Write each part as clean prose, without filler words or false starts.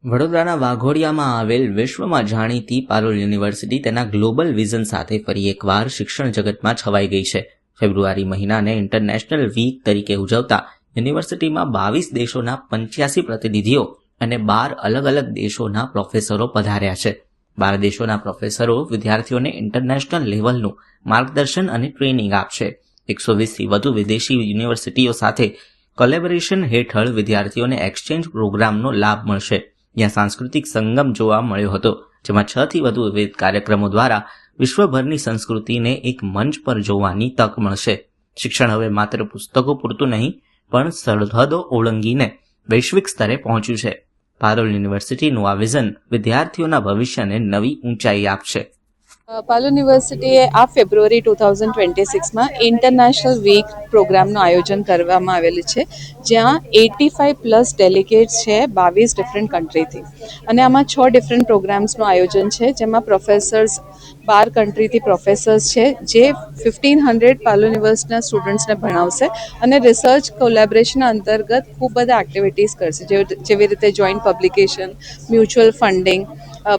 વડોદરાના વાઘોડિયામાં આવેલ વિશ્વમાં જાણીતી પારુલ યુનિવર્સિટી તેના ગ્લોબલ વિઝન સાથે ફરી એકવાર શિક્ષણ જગતમાં છવાઈ ગઈ છે. ફેબ્રુઆરી મહિનાને ઇન્ટરનેશનલ વીક તરીકે ઉજવતા યુનિવર્સિટીમાં 22 દેશોના 85 પ્રતિનિધિઓ અને 12 અલગ અલગ દેશોના પ્રોફેસરો પધાર્યા છે. 12 દેશોના પ્રોફેસરો વિદ્યાર્થીઓને ઇન્ટરનેશનલ લેવલનું માર્ગદર્શન અને ટ્રેનિંગ આપશે. 120થી વધુ વિદેશી યુનિવર્સિટીઓ સાથે કોલેબોરેશન હેઠળ વિદ્યાર્થીઓને એક્સચેન્જ પ્રોગ્રામનો લાભ મળશે, જ્યાં સાંસ્કૃતિક સંગમ જોવા મળ્યો હતો, જેમાં 6 થી વધુ વિવિધ કાર્યક્રમો દ્વારા વિશ્વભરની સંસ્કૃતિને એક મંચ પર જોવાની તક મળશે. શિક્ષણ હવે માત્ર પુસ્તકો પૂરતું નહીં, પણ સરહદો ઓળંગીને વૈશ્વિક સ્તરે પહોંચ્યું છે. પારુલ યુનિવર્સિટીનું આ વિઝન વિદ્યાર્થીઓના ભવિષ્યને નવી ઊંચાઈ આપશે. પારુલ યુનિવર્સિટીએ આ ફેબ્રુઆરી 2026માં ઇન્ટરનેશનલ વીક પ્રોગ્રામનું આયોજન કરવામાં આવેલું છે, જ્યાં 85+ ડેલિગેટ્સ છે 22 ડિફરન્ટ કન્ટ્રીથી, અને આમાં 6 ડિફરન્ટ પ્રોગ્રામ્સનું આયોજન છે, જેમાં પ્રોફેસર્સ 12 કન્ટ્રીથી પ્રોફેસર્સ છે, જે 1500 પારુલ યુનિવર્સિટીના સ્ટુડન્ટ્સને ભણાવશે અને રિસર્ચ કોલેબોરેશન અંતર્ગત ખૂબ બધા એક્ટિવિટીઝ કરશે, જેવી રીતે joint publication, mutual funding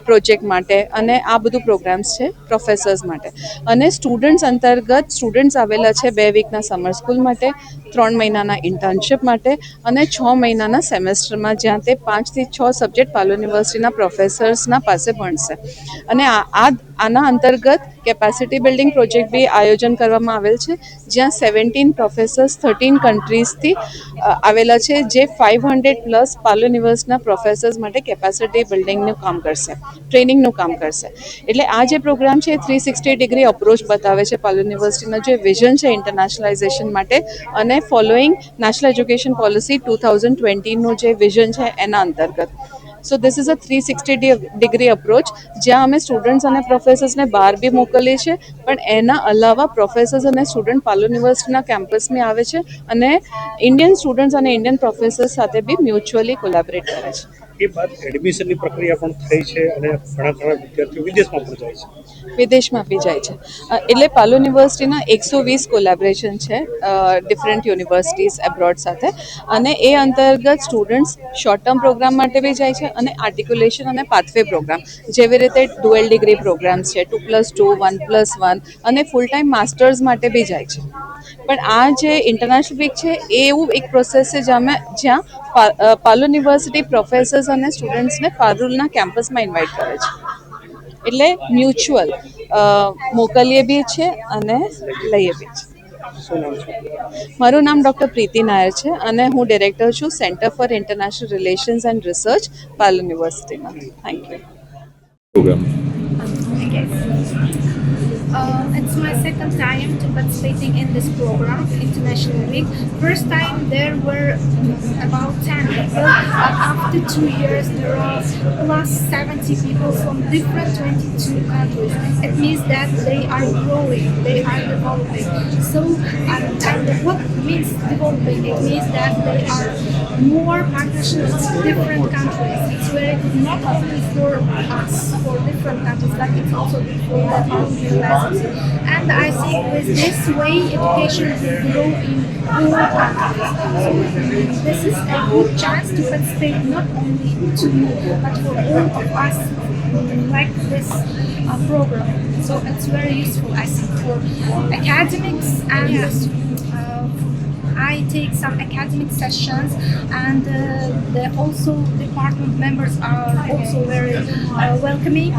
project માટે, અને આ બધું પ્રોગ્રામ્સ છે પ્રોફેસર્સ માટે. અને સ્ટુડન્ટ્સ અંતર્ગત સ્ટુડન્ટ્સ આવેલા છે 2 વીકના સમર સ્કૂલ માટે, 3 મહિનાના ઇન્ટર્નશિપ માટે અને 6 મહિનાના સેમેસ્ટરમાં, જ્યાં તે 5 થી 6 સબ્જેક્ટ પારુલ યુનિવર્સિટીના પ્રોફેસર્સના પાસે ભણશે. અને આના અંતર્ગત કેપેસિટી બિલ્ડિંગ પ્રોજેક્ટ બી આયોજન કરવામાં આવેલ છે, જ્યાં 17 પ્રોફેસર્સ 13 કન્ટ્રીઝથી આવેલા છે, જે 500+ પારુલ યુનિવર્સિટીના પ્રોફેસર્સ માટે કેપેસિટી બિલ્ડિંગનું કામ કરશે, ટ્રેનિંગનું કામ કરશે. એટલે આ જે પ્રોગ્રામ છે એ 360 ડિગ્રી અપ્રોચ બતાવે છે પારુલ યુનિવર્સિટીના જે વિઝન છે ઇન્ટરનેશનલાઇઝેશન માટે, અને ફોલોઈંગ નેશનલ એજ્યુકેશન પોલિસી 2020નું જે વિઝન છે એના અંતર્ગત. So this is a 360 degree approach, જ્યાં અમે સ્ટુડન્ટ્સ અને પ્રોફેસર્સને બહાર બી મોકલીએ છીએ, પણ એના અલાવા પ્રોફેસર્સ અને સ્ટુડન્ટ પારુલ યુનિવર્સિટીના કેમ્પસમાં આવે છે અને ઇન્ડિયન સ્ટુડન્ટ્સ અને ઇન્ડિયન પ્રોફેસર્સ સાથે બી મ્યુચ્યુઅલી કોલેબોરેટ કરે છે. એ બાદ એડમિશનની પ્રક્રિયા પણ થઈ છે અને ઘણા વિદ્યાર્થીઓ વિદેશમાં પણ જાય છે. વિદેશમાં બી જાય છે. એટલે પારુલ યુનિવર્સિટીના 120 કોલેબોરેશન છે ડિફરન્ટ યુનિવર્સિટીઝ એબ્રોડ સાથે, અને એ અંતર્ગત સ્ટુડન્ટ્સ શોર્ટ ટર્મ પ્રોગ્રામ માટે બી જાય છે, અને આર્ટિક્યુલેશન અને પાથવે પ્રોગ્રામ, જેવી રીતે ડ્યુઅલ ડિગ્રી પ્રોગ્રામ્સ છે, 2+2, 1+1, અને ફૂલ ટાઈમ માસ્ટર્સ માટે બી જાય છે. પણ આ જે ઇન્ટરનેશનલ વીક છે એ એવું એક પ્રોસેસ છે જ્યાં પારુલ યુનિવર્સિટી પ્રોફેસર્સ અને સ્ટુડન્ટ્સને પારુલના કેમ્પસમાં ઇન્વાઇટ કરે છે. એટલે મ્યુચ્યુઅલ મોકલીએ બી છે અને લઈએ બી છે. મારું નામ ડૉક્ટર પ્રીતિ નાયર છે, અને હું ડિરેક્ટર છું centre for international relations and research Parul યુનિવર્સિટીમાં. Thank you. It's my second time to participating in this program, International Week. First time there were about 10 people, but after 2 years there are plus 70 people from different 22 countries. It means that they are growing, they are developing. So, and what means developing? It means that they are more partnerships with different countries. It's very good, not only for us, for different countries, but it's also good for the university. And I think with this way, education will grow in all countries. So this is a good chance to participate not only to me, but for all of us like this program. So it's very useful, I think, for academics, and I take some academic sessions, and also department members are also very welcoming.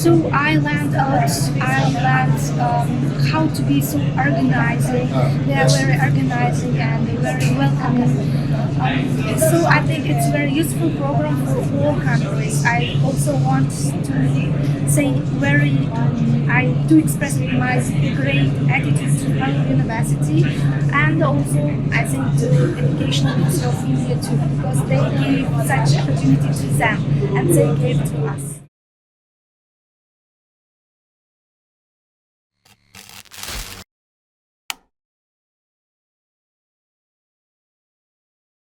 So I learned a lot. I learned how to be so organizing. They are very organizing and very welcoming. So I think it's a very useful program for all countries. I also want to say I do express my great attitude to Paluel University, and also I think to Educational Ministry of India too, because they gave such opportunity to them and they gave to us.